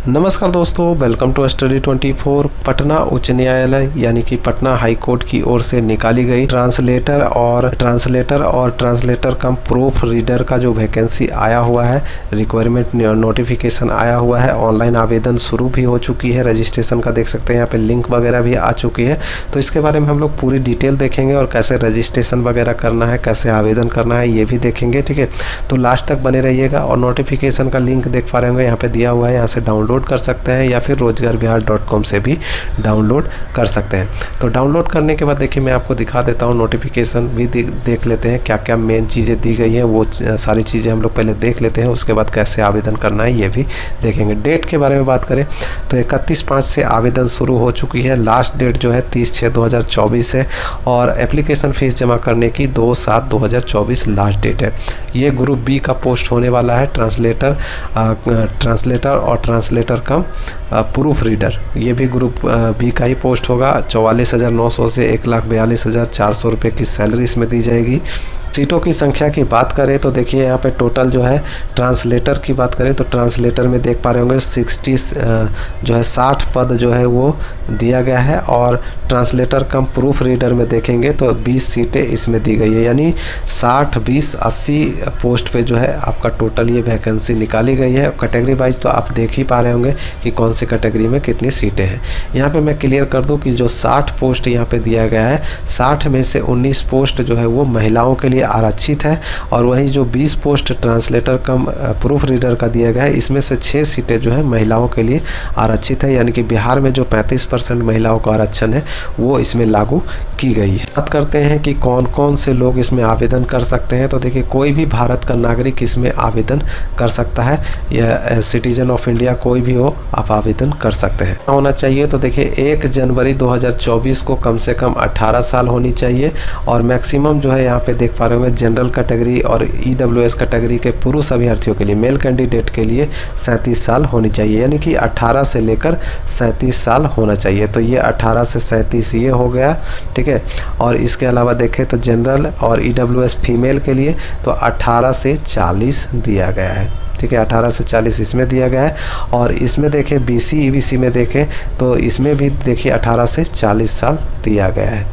नमस्कार दोस्तों, welcome to study 24। Patna उच्च न्यायालय यानी कि पटना हाई कोर्ट की ओर से निकाली गई ट्रांसलेटर और ट्रांसलेटर कम प्रूफ रीडर का जो वैकेंसी आया हुआ है, रिक्वायरमेंट नोटिफिकेशन आया हुआ है। ऑनलाइन आवेदन शुरू भी हो चुकी है, रजिस्ट्रेशन का देख सकते हैं, यहाँ पे लिंक वगैरह भी आ चुकी है। तो इसके बारे में हम लोग पूरी डिटेल देखेंगे और कैसे रजिस्ट्रेशन वगैरह करना है, कैसे आवेदन करना है, ये भी देखेंगे। ठीक है, तो लास्ट तक बने रहिएगा। और नोटिफिकेशन का लिंक देख पा रहे होंगे, यहाँ पे दिया हुआ है, यहाँ से डाउनलोड कर सकते हैं या फिर रोजगारबिहार.com से भी डाउनलोड कर सकते हैं। तो डाउनलोड करने के बाद देखिए मैं आपको दिखा देता हूँ, नोटिफिकेशन भी देख लेते हैं, क्या क्या मेन चीज़ें दी गई हैं वो सारी चीज़ें हम लोग पहले देख लेते हैं। उसके बाद कैसे आवेदन करना है ये भी देखेंगे। डेट के बारे में बात करें तो 31/5 से आवेदन शुरू हो चुकी है। लास्ट डेट जो है 30/6/2024 है और एप्लीकेशन फ़ीस जमा करने की 2/7/2024 लास्ट डेट है। ये ग्रुप बी का पोस्ट होने वाला है, ट्रांसलेटर और ट्रांसलेटर कम प्रूफ रीडर। ये भी ग्रुप बी का ही पोस्ट होगा। 44,900 से 1,42,400 रुपये की सैलरी इसमें दी जाएगी। सीटों की संख्या की बात करें तो देखिए यहाँ पे टोटल जो है, ट्रांसलेटर की बात करें तो ट्रांसलेटर में देख पा रहे होंगे 60 पद जो है वो दिया गया है। और ट्रांसलेटर कम प्रूफ रीडर में देखेंगे तो 20 सीटें इसमें दी गई है, यानी 60, 20, 80 पोस्ट पे जो है आपका टोटल ये वैकेंसी निकाली गई है। कैटेगरी वाइज तो आप देख ही पा रहे होंगे कि कौन सी कैटेगरी में कितनी सीटें हैं। यहाँ पे मैं क्लियर कर दूँ कि जो 60 पोस्ट यहाँ पे दिया गया है, 60 में से 19 पोस्ट जो है वो महिलाओं के लिए आरक्षित है। और वहीं जो 20 पोस्ट ट्रांसलेटर कम प्रूफ रीडर का दिया गया है, इसमें से 6 सीटें जो है महिलाओं के लिए आरक्षित है। यानी कि बिहार में जो 35% महिलाओं का आरक्षण है वो इसमें लागू की गई है। बात करते हैं कि कौन कौन से लोग इसमें आवेदन कर सकते हैं। तो देखिए कोई भी भारत का नागरिक इसमें आवेदन कर सकता है, या सिटीजन ऑफ इंडिया कोई भी हो, आप आवेदन कर सकते हैं। होना चाहिए तो देखिए 1 जनवरी 2024 को कम से कम 18 साल होनी चाहिए। और मैक्सिमम जो है यहाँ पे देख पा रहे होंगे, जनरल कैटेगरी और EWS कैटेगरी के पुरुष अभ्यर्थियों के लिए, मेल कैंडिडेट के लिए 37 साल होनी चाहिए, यानी कि 18 से लेकर 37 साल होना चाहिए। तो ये 18 से 37 ये हो गया, ठीक है। और इसके अलावा देखें तो जनरल और EWS फीमेल के लिए तो 18 से 40 दिया गया है, ठीक है। 18 से 40 इसमें दिया गया है। और इसमें देखें BC EBC में देखें तो इसमें भी देखिए 18 से 40 साल दिया गया है,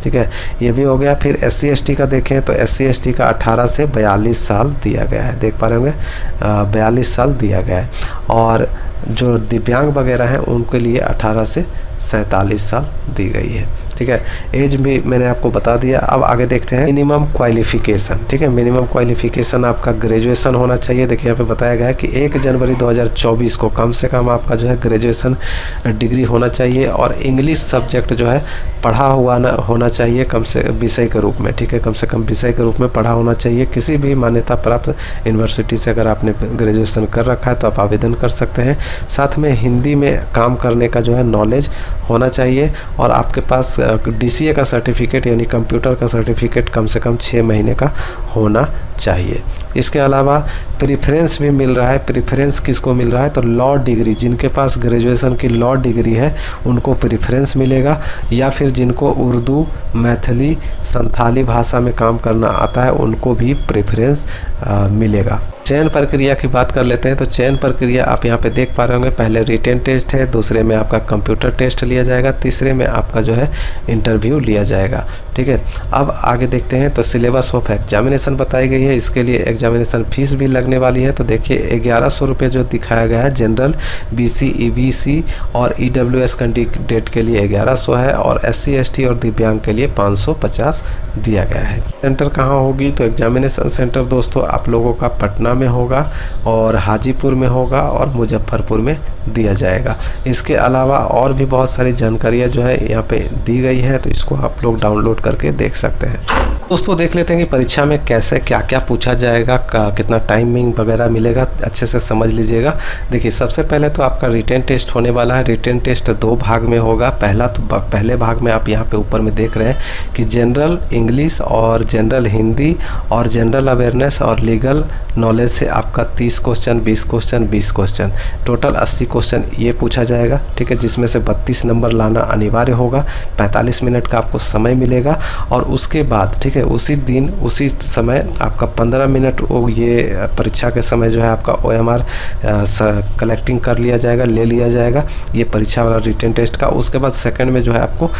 ठीक है। ये भी हो गया। फिर SC ST का देखें तो SC ST का 18 से 42 साल दिया गया है, देख पा रहे होंगे 42 साल दिया गया है। और जो दिव्यांग वगैरह हैं उनके लिए 18 से 47 साल दी गई है, ठीक है। एज भी मैंने आपको बता दिया। अब आगे देखते हैं मिनिमम क्वालिफिकेशन, ठीक है। मिनिमम क्वालिफिकेशन आपका ग्रेजुएशन होना चाहिए। देखिए यहाँ पे बताया गया है कि 1 जनवरी 2024 को कम से कम आपका जो है ग्रेजुएशन डिग्री होना चाहिए। और इंग्लिश सब्जेक्ट जो है पढ़ा हुआ होना चाहिए, कम से विषय के रूप में, ठीक है। कम से कम विषय के रूप में पढ़ा होना चाहिए। किसी भी मान्यता प्राप्त यूनिवर्सिटी से अगर आपने ग्रेजुएशन कर रखा है तो आप आवेदन कर सकते हैं। साथ में हिंदी में काम करने का जो है नॉलेज होना चाहिए। और आपके पास DCA का सर्टिफिकेट यानी कंप्यूटर का सर्टिफिकेट कम से कम 6 महीने का होना चाहिए। इसके अलावा प्रेफरेंस भी मिल रहा है। प्रेफरेंस किसको मिल रहा है तो लॉ डिग्री, जिनके पास ग्रेजुएशन की लॉ डिग्री है उनको प्रेफरेंस मिलेगा, या फिर जिनको उर्दू, मैथिली, संथाली भाषा में काम करना आता है उनको भी प्रेफरेंस मिलेगा। चयन प्रक्रिया की बात कर लेते हैं तो चयन प्रक्रिया आप यहाँ पे देख पा रहे होंगे, पहले रिटन टेस्ट है, दूसरे में आपका कंप्यूटर टेस्ट लिया जाएगा, तीसरे में आपका जो है इंटरव्यू लिया जाएगा, ठीक है। अब आगे देखते हैं तो सिलेबस ऑफ एग्जामिनेशन बताई गई है। इसके लिए एग्जामिनेशन फीस भी लगने वाली है। तो देखिए 1100 रुपये जो दिखाया गया है, जनरल, BC EBC और EWS कैंडिडेट के लिए 1100 है, और SC ST और दिव्यांग के लिए 550 दिया गया है। सेंटर कहाँ होगी तो एग्जामिनेशन सेंटर दोस्तों आप लोगों का पटना में होगा, और हाजीपुर में होगा, और मुजफ्फरपुर में दिया जाएगा। इसके अलावा और भी बहुत सारी जानकारियाँ जो है यहाँ पे दी गई हैं, तो इसको आप लोग डाउनलोड करके देख सकते हैं। दोस्तों देख लेते हैं कि परीक्षा में कैसे क्या क्या पूछा जाएगा, कितना टाइमिंग वगैरह मिलेगा, अच्छे से समझ लीजिएगा। देखिए सबसे पहले तो आपका रिटन टेस्ट होने वाला है। रिटन टेस्ट 2 भाग में होगा। पहले भाग में आप यहाँ पे ऊपर में देख रहे हैं कि जनरल इंग्लिश और जनरल हिंदी और जनरल अवेयरनेस और लीगल नॉलेज से आपका 30 question, 20 question, 20 question, total 80 question ये पूछा जाएगा, ठीक है। जिसमें से 32 नंबर लाना अनिवार्य होगा। 45 मिनट का आपको समय मिलेगा। और उसके बाद, ठीक है, उसी दिन उसी समय आपका 15 मिनट वो ये परीक्षा के समय जो है आपका OMR कलेक्टिंग कर लिया जाएगा, ले लिया जाएगा ये परीक्षा वाला रिटन टेस्ट का। उसके बाद सेकंड में जो है आपको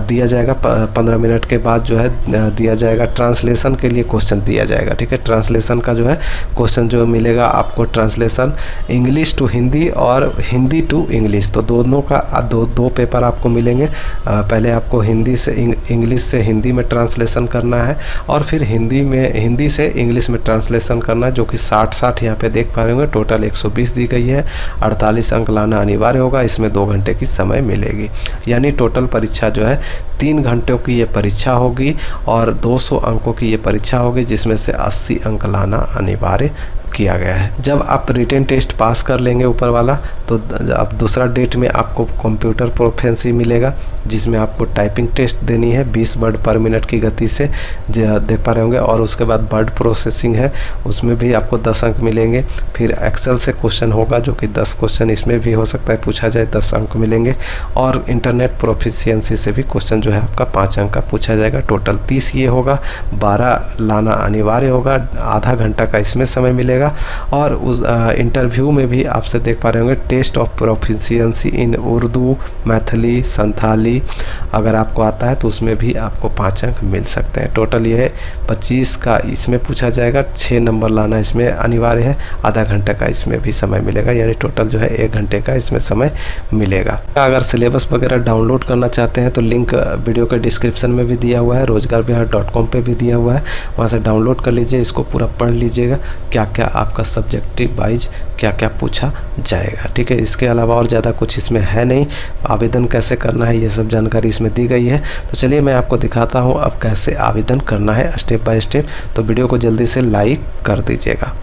दिया जाएगा 15 मिनट के बाद जो है दिया जाएगा ट्रांसलेशन के लिए क्वेश्चन दिया जाएगा। ठीक है, ट्रांसलेशन का जो है क्वेश्चन जो मिलेगा आपको, ट्रांसलेशन इंग्लिश टू हिंदी और हिंदी टू इंग्लिश, तो दोनों का दो पेपर आपको मिलेंगे। पहले आपको हिंदी से इंग्लिश से हिंदी में ट्रांसलेशन करना है और फिर हिंदी से इंग्लिश में ट्रांसलेशन करना है, जो कि 60 यहाँ पे देख पा रहे होंगे। टोटल 120 दी गई है, 48 अंक लाना अनिवार्य होगा। इसमें 2 घंटे की समय मिलेगी, यानी टोटल परीक्षा जो है 3 घंटों की ये परीक्षा होगी और 200 अंकों की ये परीक्षा होगी, जिसमें से 80 अंक लाना अनिवार्य किया गया है। जब आप रिटन टेस्ट पास कर लेंगे ऊपर वाला, तो अब दूसरा डेट में आपको कंप्यूटर प्रोफिशिएंसी मिलेगा, जिसमें आपको टाइपिंग टेस्ट देनी है 20 वर्ड पर मिनट की गति से देख पा रहे होंगे। और उसके बाद वर्ड प्रोसेसिंग है, उसमें भी आपको 10 अंक मिलेंगे। फिर एक्सेल से क्वेश्चन होगा, जो कि 10 क्वेश्चन इसमें भी हो सकता है पूछा जाए, 10 अंक मिलेंगे। और इंटरनेट प्रोफिशिएंसी से भी क्वेश्चन जो है आपका 5 अंक का पूछा जाएगा। टोटल 30 ये होगा, 12 लाना अनिवार्य होगा, आधा घंटा का इसमें समय मिलेगा। और उस इंटरव्यू में भी आपसे देख पा रहे होंगे टेस्ट ऑफ प्रोफिशिएंसी इन उर्दू, मैथिली, संथाली अगर आपको आता है तो उसमें भी आपको 5 अंक मिल सकते हैं। टोटल ये 25 का इसमें पूछा जाएगा, 6 नंबर लाना इसमें अनिवार्य है, आधा घंटे का इसमें भी समय मिलेगा, यानी टोटल जो है 1 घंटे का इसमें समय मिलेगा। अगर सिलेबस वगैरह डाउनलोड करना चाहते हैं तो लिंक वीडियो के डिस्क्रिप्शन में भी दिया हुआ है, rozgarvihar.com पे भी दिया हुआ है, वहाँ से डाउनलोड कर लीजिए, इसको पूरा पढ़ लीजिएगा क्या क्या आपका सब्जेक्टिव वाइज क्या क्या पूछा जाएगा। ठीक है, इसके अलावा और ज़्यादा कुछ इसमें है नहीं। आवेदन कैसे करना है ये सब जानकारी इसमें दी गई है। तो चलिए मैं आपको दिखाता हूँ अब कैसे आवेदन करना है स्टेप बाय स्टेप। तो वीडियो को जल्दी से लाइक कर दीजिएगा।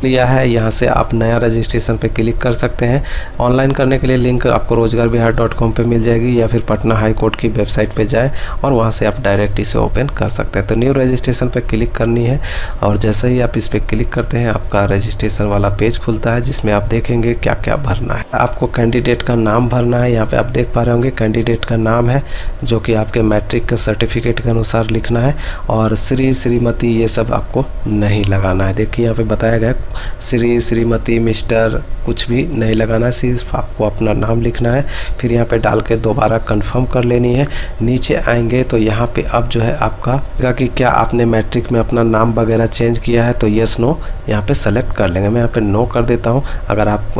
लिया है, यहाँ से आप नया रजिस्ट्रेशन पे क्लिक कर सकते हैं। ऑनलाइन करने के लिए लिंक आपको rozgarvihar.com पे मिल जाएगी, या फिर पटना हाई कोर्ट की वेबसाइट पे जाएं और वहाँ से आप डायरेक्ट इसे ओपन कर सकते हैं। तो न्यू रजिस्ट्रेशन पे क्लिक करनी है और जैसे ही आप इस पर क्लिक करते हैं आपका रजिस्ट्रेशन वाला पेज खुलता है, जिसमें आप देखेंगे क्या क्या भरना है। आपको कैंडिडेट का नाम भरना है, यहाँ पर आप देख पा रहे होंगे कैंडिडेट का नाम है, जो कि आपके मैट्रिक के सर्टिफिकेट के अनुसार लिखना है। और श्री, श्रीमती ये सब आपको नहीं लगाना है। देखिए यहाँ पर बताया गया श्री, श्रीमती, मिस्टर कुछ भी नहीं लगाना है, सिर्फ आपको अपना नाम लिखना है। फिर यहाँ पे डाल के दोबारा कंफर्म कर लेनी है। नीचे आएंगे तो यहाँ पे अब जो है आपका कि क्या आपने मैट्रिक में अपना नाम वगैरह चेंज किया है, तो यस नो यहाँ पे सेलेक्ट कर लेंगे। मैं यहाँ पे नो कर देता हूँ। अगर आप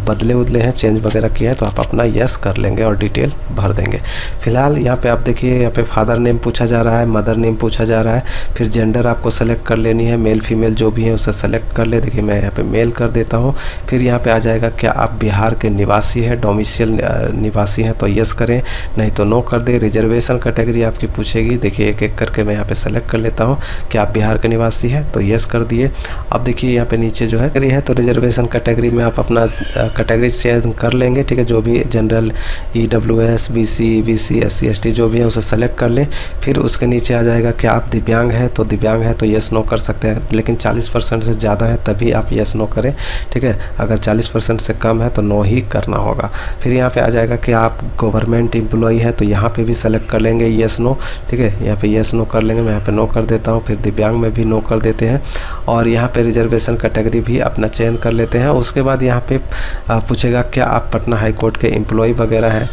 बदले हैं, चेंज वगैरह किए हैं, तो आप अपना यस कर लेंगे और डिटेल भर देंगे। फिलहाल यहाँ पे आप देखिए, यहाँ पे फादर नेम पूछा जा रहा है, मदर नेम पूछा जा रहा है। फिर जेंडर आपको सेलेक्ट कर लेनी है, मेल फीमेल जो भी है उसे सेलेक्ट कर ले। देखिए मैं यहाँ पे मेल कर देता हूँ। फिर यहाँ पे आ जाएगा क्या आप बिहार के निवासी हैं, डोमिसाइल निवासी हैं, तो यस करें, नहीं तो नो कर दे। रिजर्वेशन कैटेगरी आपकी पूछेगी, देखिए एक एक करके मैं यहाँ पे सेलेक्ट कर लेता हूँ। क्या आप बिहार के निवासी हैं, तो यस कर दिए। अब देखिए यहाँ पे नीचे जो है तो रिजर्वेशन कैटेगरी में आप अपना कैटेगरी चेंज कर लेंगे। ठीक है, जो भी general, EWS, BC, BC, SC, ST जो भी है उसे सेलेक्ट कर लें। फिर उसके नीचे आ जाएगा क्या आप दिव्यांग है, तो दिव्यांग है तो यस नो कर सकते हैं, लेकिन 40% से ज़्यादा है तभी आप यस नो करें। ठीक है, अगर 40% से कम है तो नो ही करना होगा। फिर यहाँ पे आ जाएगा कि आप गवर्नमेंट एम्प्लॉई हैं, तो यहाँ पे भी सेलेक्ट कर लेंगे यस नो। ठीक है, यहाँ पे यस नो कर लेंगे, मैं यहाँ पे नो कर देता हूँ। फिर दिव्यांग में भी नो कर देते हैं और यहाँ पे रिजर्वेशन कैटेगरी भी अपना चयन कर लेते हैं। उसके बाद यहाँ पे पूछेगा क्या आप पटना हाई कोर्ट के एम्प्लॉई वगैरह हैं,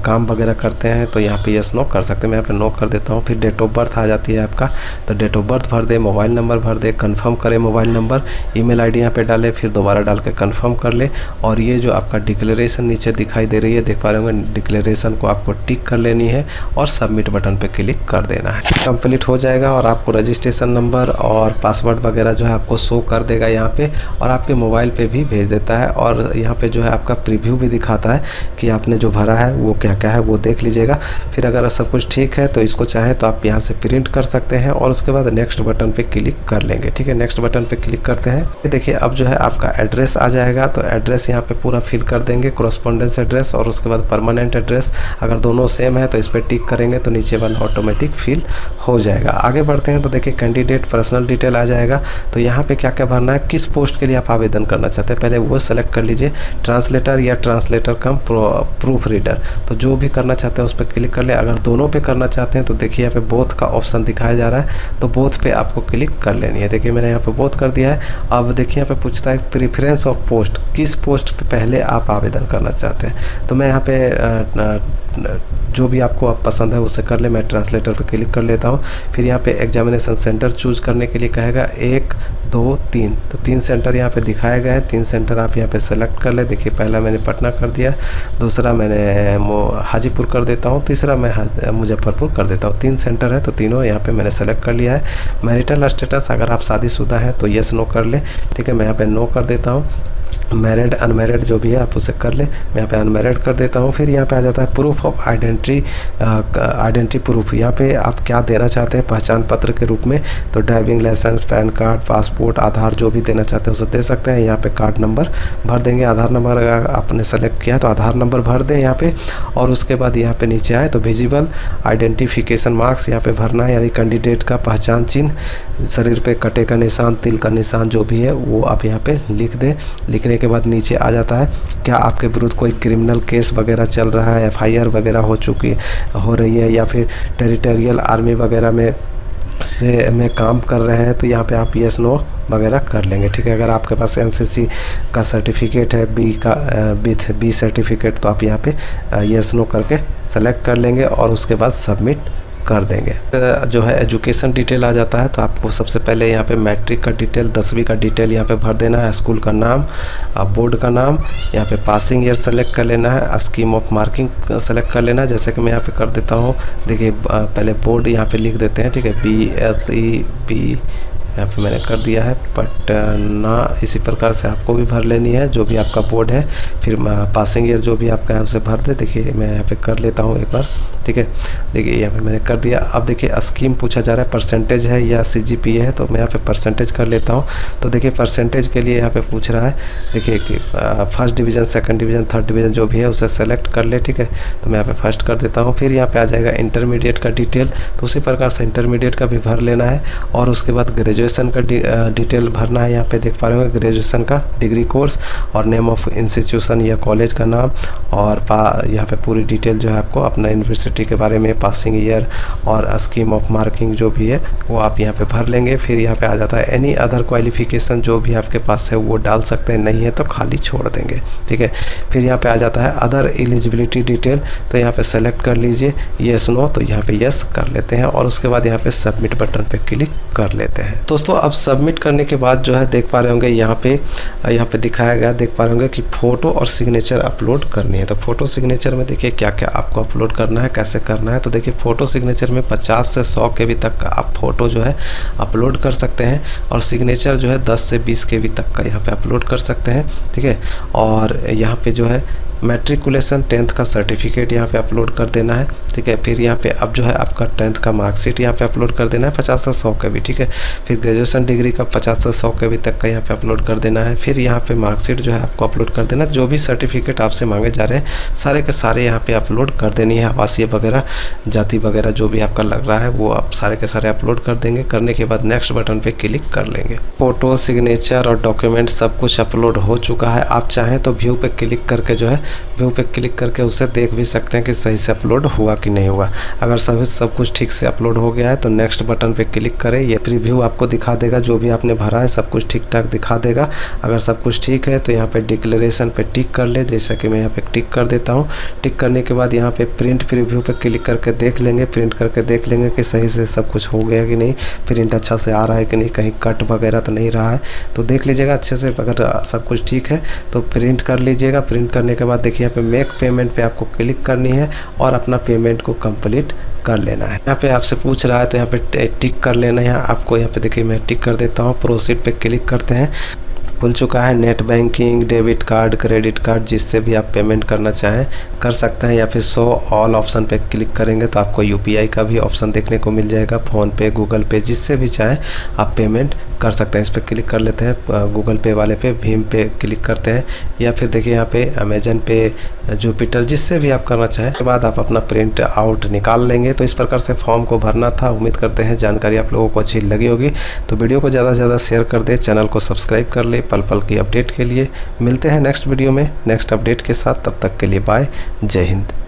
काम वगैरह करते हैं, तो यहाँ पे यस नो कर सकते हैं। मैं यहाँ पे नो कर देता हूँ। फिर डेट ऑफ बर्थ आ जाती है आपका, तो डेट ऑफ बर्थ भर दे, मोबाइल नंबर भर दे, कंफर्म करें मोबाइल नंबर, ईमेल आईडी यहाँ पे डाले, फिर दोबारा डाल के कंफर्म कर ले। और ये जो आपका डिक्लेरेशन नीचे दिखाई दे रही है, देख पा रहे होंगे, डिक्लेरेशन को आपको टिक कर लेनी है और सबमिट बटन पर क्लिक कर देना है। कंप्लीट हो जाएगा और आपको रजिस्ट्रेशन नंबर और पासवर्ड वगैरह जो है आपको शो कर देगा यहाँ पे, और आपके मोबाइल पे भी भेज देता है। और यहाँ पे जो है आपका प्रीव्यू भी दिखाता है कि आपने जो भरा है वो क्या क्या है, वो देख लीजिएगा। फिर अगर सब कुछ ठीक है तो इसको चाहें तो आप यहाँ से प्रिंट कर सकते हैं और उसके बाद नेक्स्ट बटन पे क्लिक कर लेंगे। ठीक है, नेक्स्ट बटन पे क्लिक करते हैं। देखिए अब जो है आपका एड्रेस आ जाएगा, तो एड्रेस यहाँ पे पूरा फिल कर देंगे, कॉरस्पॉन्डेंस एड्रेस और उसके बाद परमानेंट एड्रेस। अगर दोनों सेम है तो इस पर टिक करेंगे तो नीचे वाला ऑटोमेटिक फिल हो जाएगा। आगे बढ़ते हैं तो देखिए कैंडिडेट पर्सनल डिटेल आ जाएगा। तो यहाँ पे क्या क्या भरना है, किस पोस्ट के लिए आप आवेदन करना चाहते हैं, पहले वो सेलेक्ट कर लीजिए, ट्रांसलेटर या ट्रांसलेटर कम प्रूफ रीडर। तो जो भी करना चाहते हैं उस पर क्लिक कर ले। अगर दोनों पे करना चाहते हैं तो देखिए यहाँ पे बोथ का ऑप्शन दिखाया जा रहा है, तो बोथ पे आपको क्लिक कर लेनी है। देखिए मैंने यहाँ पे बोथ कर दिया है। अब देखिए यहाँ पे पूछता है प्रेफरेंस ऑफ पोस्ट, किस पोस्ट पे पहले आप आवेदन करना चाहते हैं। तो मैं यहाँ पे जो भी आपको पसंद है उसे कर ले। मैं ट्रांसलेटर पे क्लिक कर लेता हूँ। फिर यहाँ पे एग्जामिनेशन सेंटर चूज़ करने के लिए कहेगा 1 2 3, तो 3 सेंटर यहाँ पे दिखाए गए हैं। 3 सेंटर आप यहाँ पे सेलेक्ट कर ले। देखिए पहला मैंने पटना कर दिया, दूसरा मैंने हाजीपुर कर देता हूँ, तीसरा मैं मुजफ्फरपुर कर देता हूँ। 3 सेंटर है तो तीनों यहाँ पे मैंने सेलेक्ट कर लिया है। मैरिटल स्टेटस, अगर आप शादीशुदा हैं तो येस नो कर ले। ठीक है, मैं यहाँ पे नो कर देता हूँ। मैरिड अनमैरिड जो भी है आप उसे कर ले। मैं यहाँ पे अनमैरिड कर देता हूँ। फिर यहाँ पे आ जाता है प्रूफ ऑफ आइडेंटिटी प्रूफ। यहाँ पे आप क्या देना चाहते हैं पहचान पत्र के रूप में, तो driving license, PAN card, passport, Aadhaar, जो भी देना चाहते हैं उसे दे सकते हैं। यहाँ पे कार्ड नंबर भर देंगे। आधार नंबर अगर आपने सेलेक्ट किया तो आधार नंबर भर दें यहाँ पे। और उसके बाद यहाँ पे नीचे आए तो विजिबल आइडेंटिफिकेशन मार्क्स यहाँ पे भरना है, यानी कैंडिडेट का पहचान चिन्ह, शरीर पे कटे का निशान, तिल का निशान जो भी है वो आप यहाँ पे लिख दें। लिखने के बाद नीचे आ जाता है क्या आपके विरुद्ध कोई क्रिमिनल केस वगैरह चल रहा है, FIR वगैरह हो रही है, या फिर टेरिटोरियल आर्मी वगैरह में काम कर रहे हैं, तो यहाँ पे आप येस नो वगैरह कर लेंगे। ठीक है, अगर आपके पास NCC का सर्टिफिकेट है, बी सर्टिफिकेट, तो आप यहाँ पे येस नो करके सेलेक्ट कर लेंगे और उसके बाद सबमिट कर देंगे। जो है एजुकेशन डिटेल आ जाता है, तो आपको सबसे पहले यहाँ पे मैट्रिक का डिटेल, 10वीं का डिटेल यहाँ पे भर देना है, स्कूल का नाम, बोर्ड का नाम, यहाँ पे पासिंग ईयर सेलेक्ट कर लेना है, स्कीम ऑफ मार्किंग सेलेक्ट कर लेना है। जैसे कि मैं यहाँ पे कर देता हूँ। देखिए पहले बोर्ड यहाँ पे लिख देते हैं। ठीक है, BSEB यहाँ पे मैंने कर दिया है, पटना। इसी प्रकार से आपको भी भर लेनी है जो भी आपका बोर्ड है। फिर पासिंग ईयर जो भी आपका है उसे भर दे। देखिए मैं यहाँ पे कर लेता हूँ एक बार। ठीक है, देखिए यहाँ पे मैंने कर दिया। अब देखिए स्कीम पूछा जा रहा है, परसेंटेज है या CGPA है, तो मैं यहाँ पे परसेंटेज कर लेता हूँ। तो देखिए परसेंटेज के लिए यहाँ पे पूछ रहा है, देखिए कि first division, second division, third division जो भी है उसे सेलेक्ट कर ले। ठीक है, तो मैं यहाँ पे फर्स्ट कर देता हूँ। फिर यहाँ पे आ जाएगा इंटरमीडिएट का डिटेल, तो उसी प्रकार से इंटरमीडिएट का भी भर लेना है। और उसके बाद ग्रेजुएशन का डिटेल भरना है। यहाँ पे देख पा रहे होंगे ग्रेजुएशन का डिग्री कोर्स और नेम ऑफ इंस्टीट्यूशन या कॉलेज का नाम, और यहाँ पे पूरी डिटेल जो है आपको अपना यूनिवर्सिटी के बारे में, पासिंग ईयर और स्कीम ऑफ मार्किंग जो भी है वो आप यहाँ पे भर लेंगे। फिर यहाँ पे आ जाता है एनी अदर क्वालिफिकेशन, जो भी आपके पास है वो डाल सकते हैं, नहीं है तो खाली छोड़ देंगे। ठीक है, फिर यहाँ पे आ जाता है अदर एलिजिबिलिटी डिटेल, तो यहाँ पे सेलेक्ट कर लीजिए येस नो, तो यहाँ पे येस कर लेते हैं और उसके बाद यहाँ पे सबमिट बटन पे क्लिक कर लेते हैं। दोस्तों अब सबमिट करने के बाद जो है देख पा रहे होंगे यहाँ पे दिखाया गया, देख पा रहे होंगे कि फ़ोटो और सिग्नेचर अपलोड करनी है। तो फ़ोटो सिग्नेचर में देखिए क्या क्या आपको अपलोड करना है, कैसे करना है। तो देखिए फ़ोटो सिग्नेचर में 50 से 100 KB तक का आप फ़ोटो जो है अपलोड कर सकते हैं, और सिग्नेचर जो है 10 से 20 KB तक का यहाँ पे अपलोड कर सकते हैं। ठीक है, और यहाँ पे जो है मैट्रिकुलेशन 10th का सर्टिफिकेट यहाँ पे अपलोड कर देना है। ठीक है, फिर यहाँ पे अब जो है आपका 10th का मार्कशीट यहाँ पे अपलोड कर देना है 50 से 100 KB। ठीक है, फिर ग्रेजुएशन डिग्री का 50 से 100 KB तक का यहाँ पे अपलोड कर देना है। फिर यहाँ पे मार्कशीट जो है आपको अपलोड कर देना है। जो भी सर्टिफिकेट आपसे मांगे जा रहे हैं सारे के सारे यहाँ पे अपलोड कर देनी है। आवासीय वगैरह, जाति वगैरह जो भी आपका लग रहा है वो आप सारे के सारे अपलोड कर देंगे। करने के बाद नेक्स्ट बटन पे क्लिक कर लेंगे। फोटो, सिग्नेचर और डॉक्यूमेंट सब कुछ अपलोड हो चुका है। आप चाहें तो व्यू पे क्लिक करके जो है व्यू पे क्लिक करके उसे देख भी सकते हैं कि सही से अपलोड हुआ कि नहीं हुआ। अगर सब कुछ ठीक से अपलोड हो गया है तो नेक्स्ट बटन पे क्लिक करें। ये प्रीव्यू आपको दिखा देगा, जो भी आपने भरा है सब कुछ ठीक ठाक दिखा देगा। अगर सब कुछ ठीक है तो यहाँ पे डिक्लेरेशन पे टिक कर ले, जैसा कि मैं यहाँ पे टिक कर देता हूँ। टिक करने के बाद यहाँ पे प्रिंट प्रीव्यू पे क्लिक करके देख लेंगे, प्रिंट करके देख लेंगे कि सही से सब कुछ हो गया कि नहीं, प्रिंट अच्छा से आ रहा है कि नहीं, कहीं कट वगैरह तो नहीं रहा है। तो देख लीजिएगा अच्छे से, अगर सब कुछ ठीक है तो प्रिंट कर लीजिएगा। प्रिंट करने के बाद देखिए यहाँ पे मेक पेमेंट पे आपको क्लिक करनी है और अपना पेमेंट को कंप्लीट कर लेना है। यहाँ पे आपसे पूछ रहा है तो यहाँ पे टिक कर लेना है। आपको यहाँ पे देखिए मैं टिक कर देता हूँ। प्रोसीड पे क्लिक करते हैं। खुल चुका है। Net banking, debit card, credit card, जिससे भी आप पेमेंट करना चाहें कर सकते हैं, या फिर शो ऑल ऑप्शन पे क्लिक करेंगे तो आपको UPI का भी ऑप्शन देखने को मिल जाएगा। फ़ोन पे, गूगल पे, जिससे भी चाहें आप पेमेंट कर सकते हैं। इस पर क्लिक कर लेते हैं। गूगल पे वाले पे, भीम पे क्लिक करते हैं, या फिर देखिए यहाँ पे अमेजन पे, जुपिटर, जिससे भी आप करना चाहें। के बाद आप अपना प्रिंट आउट निकाल लेंगे। तो इस प्रकार से फॉर्म को भरना था। उम्मीद करते हैं जानकारी आप लोगों को अच्छी लगी होगी। तो वीडियो को ज़्यादा से ज़्यादा शेयर कर दे, चैनल को सब्सक्राइब कर ले पल पल की अपडेट के लिए। मिलते हैं नेक्स्ट वीडियो में नेक्स्ट अपडेट के साथ। तब तक के लिए बाय, जय हिंद।